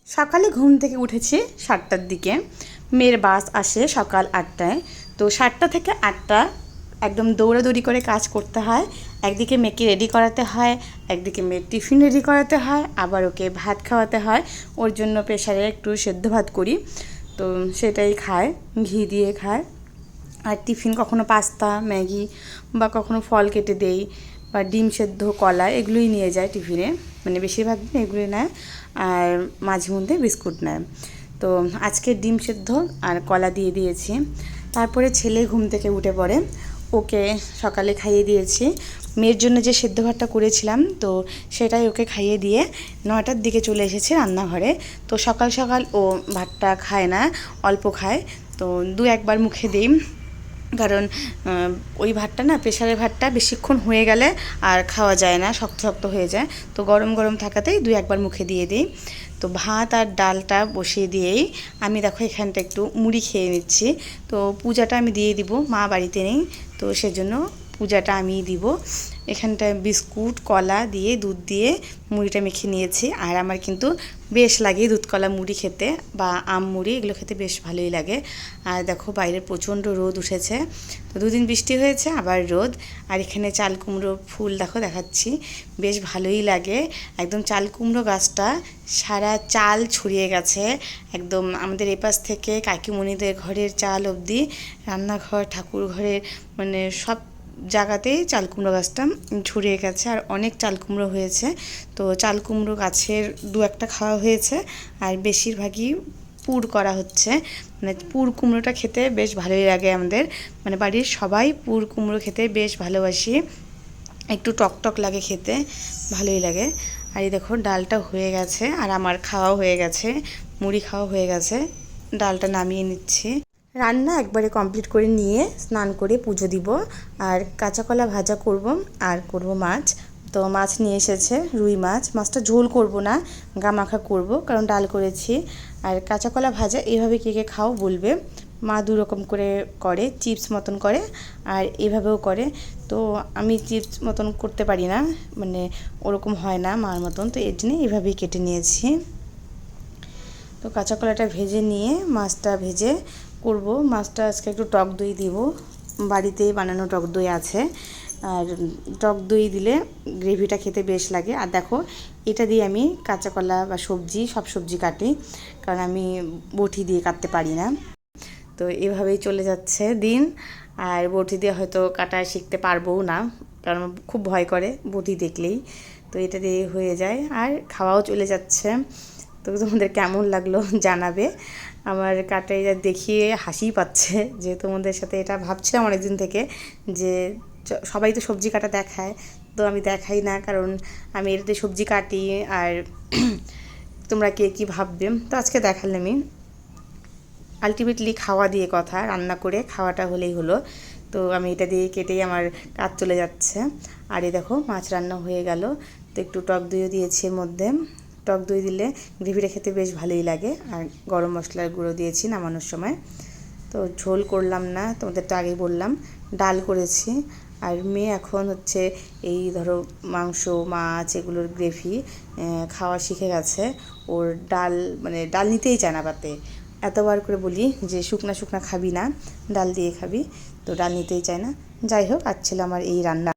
সকালে ঘুম থেকে উঠেছি 7টার দিকে। মেয়ের বাস আসে সকাল 8টায়। তো 7টা থেকে 8টা একদম দৌড়াদৌড়ি করে কাজ করতে হয়। একদিকে মেয়েকে রেডি করাতে হয়, একদিকে মেয়ের টিফিন রেডি করাতে হয়, আবার ওকে ভাত খাওয়াতে হয়। ওর জন্য প্রেশারে একটু সেদ্ধ ভাত করি, তো সেটাই খায়, ঘি দিয়ে খায়। আর টিফিন কখনো পাস্তা, ম্যাগি বা কখনো ফল কেটে দেই বা ডিম সেদ্ধ, কলা এগুলোই নিয়ে যায় টিফিনে। মানে বেশিরভাগ দিন এগুলোই নেয়, আর মাঝে মধ্যে বিস্কুট নেয়। তো আজকে ডিম সেদ্ধ আর কলা দিয়ে দিয়েছি। তারপরে ছেলে ঘুম থেকে উঠে পড়ে, ওকে সকালে খাইয়ে দিয়েছি। মেয়ের জন্য যে সেদ্ধ ভাতটা করেছিলাম, তো সেটাই ওকে খাইয়ে দিয়ে 9টার দিকে চলে এসেছি রান্নাঘরে। তো সকাল সকাল ও ভাতটা খায় না, অল্প খায়। তো দু একবার মুখে দিই, কারণ ওই ভাতটা না, প্রেশারের ভাতটা বেশিক্ষণ হয়ে গেলে আর খাওয়া যায় না, শক্ত শক্ত হয়ে যায়। তো গরম গরম থাকাতেই দু একবার মুখে দিয়ে দিই। তো ভাত আর ডালটা বসিয়ে দিয়েই আমি দেখো এখানটা একটু মুড়ি খেয়ে নিচ্ছি। তো পূজাটা আমি দিয়ে দিব, মা বাড়িতে নেই, তো সেজন্য পূজাটা আমিই দিব। এখানটায় বিস্কুট, কলা দিয়ে, দুধ দিয়ে মুড়িটা মেখে নিয়েছি। আর আমার কিন্তু বেশ লাগে দুধ কলা মুড়ি খেতে, বা আম মুড়ি, এগুলো খেতে বেশ ভালোই লাগে। আর দেখো বাইরে প্রচণ্ড রোদ উঠেছে, তো দুদিন বৃষ্টি হয়েছে, আবার রোদ। আর এখানে চাল কুমড়ো ফুল দেখো দেখাচ্ছি, বেশ ভালোই লাগে। একদম চাল কুমড়ো গাছটা সারা চাল ছড়িয়ে গেছে, একদম আমাদের এপাশ থেকে কাকিমণিদের ঘরের চাল অবধি, রান্নাঘর, ঠাকুর ঘরের, মানে সব জায়গাতেই চাল কুমড়ো গাছটা ছড়িয়ে গেছে। আর অনেক চাল কুমড়ো হয়েছে। তো চাল কুমড়ো গাছের দু একটা খাওয়া হয়েছে, আর বেশিরভাগই পুর করা হচ্ছে। মানে পুর কুমড়োটা খেতে বেশ ভালোই লাগে আমাদের, মানে বাড়ির সবাই পুর কুমড়ো খেতে বেশ ভালোবাসি। একটু টক টক লাগে খেতে, ভালোই লাগে। আর এই দেখো ডালটা হয়ে গেছে, আর আমার খাওয়াও হয়ে গেছে, মুড়ি খাওয়া হয়ে গেছে। ডালটা নামিয়ে নিচ্ছি। রান্না একবারে কমপ্লিট করে নিয়ে স্নান করে পুজো দিব, আর কাঁচা কলা ভাজা করব, আর করব মাছ। তো মাছ নিয়ে এসেছে, রুই মাছ। মাছটা ঝোল করব না, গা মাখা করব, কারণ ডাল করেছি। আর কাঁচা কলা ভাজা এইভাবে কে কে খাও বলবে। মা দু রকম করে করে, চিপস মতন করে আর এভাবেও করে। তো আমি চিপস মতন করতে পারি না, মানে ওরকম হয় না মার মতন, তো এর জন্য এইভাবেই কেটে নিয়েছি। তো কাঁচা কলাটা ভেজে নিয়ে মাছটা ভেজে করব। মাছটা আজকে একটু টক দই দিব, বাড়িতেই বানানো টক দই আছে। আর টক দই দিলে গ্রেভিটা খেতে বেশ লাগে। আর দেখো এটা দিয়ে আমি কাঁচা কলা বা সবজি, সব সবজি কাটি, কারণ আমি বটি দিয়ে কাটতে পারি না। তো এভাবেই চলে যাচ্ছে দিন। আর বটি দিয়ে হয়তো কাটা শিখতে পারবও না, কারণ খুব ভয় করে বটি দেখলেই। তো এটা দিয়ে হয়ে যায়, আর খাওয়াও চলে যাচ্ছে। তো তোমাদের কেমন লাগলো জানাবে। আমার কাটাইটা দেখিয়ে হাসিই পাচ্ছে, যে তোমাদের সাথে এটা ভাবছিলাম অনেকদিন থেকে, যে সবাই তো সবজি কাটা দেখায়, তো আমি দেখাই না, কারণ আমি এটাতে সবজি কাটি। আর তোমরা কে কী ভাববে, তো আজকে দেখালামই। আলটিমেটলি খাওয়া দিয়ে কথা, রান্না করে খাওয়াটা হলেই হলো। তো আমি এটা দিয়ে কেটেই আমার কাজ চলে যাচ্ছে। আর এই দেখো মাছ রান্না হয়ে গেল। তো একটু টক দইও দিয়েছি এর মধ্যে। টক দই দিলে গ্রেভিটা খেতে বেশ ভালোই লাগে। আর গরম মশলার গুঁড়ো দিয়েছি নামানোর সময়। তো ঝোল করলাম না, তোমাদের তো আগেই বললাম। ডাল করেছি। আর মেয়ে এখন হচ্ছে এই ধরো মাংস, মাছ এগুলোর গ্রেভি খাওয়া শিখে গেছে। ওর ডাল, মানে ডাল নিতেই চায় না পাতে। এতবার করে বলি যে শুকনা শুকনা খাবি না, ডাল দিয়ে খাবি, তো ডাল নিতেই চায় না। যাই হোক, আজ ছিল আমার এই রান্না।